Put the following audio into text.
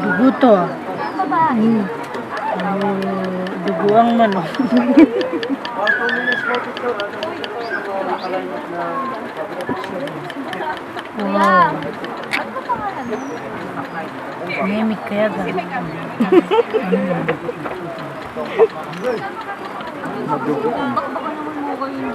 Dugo to. Dugo ang manok. Wow. Nemik kaya gano'n. Baka naman mo kayo.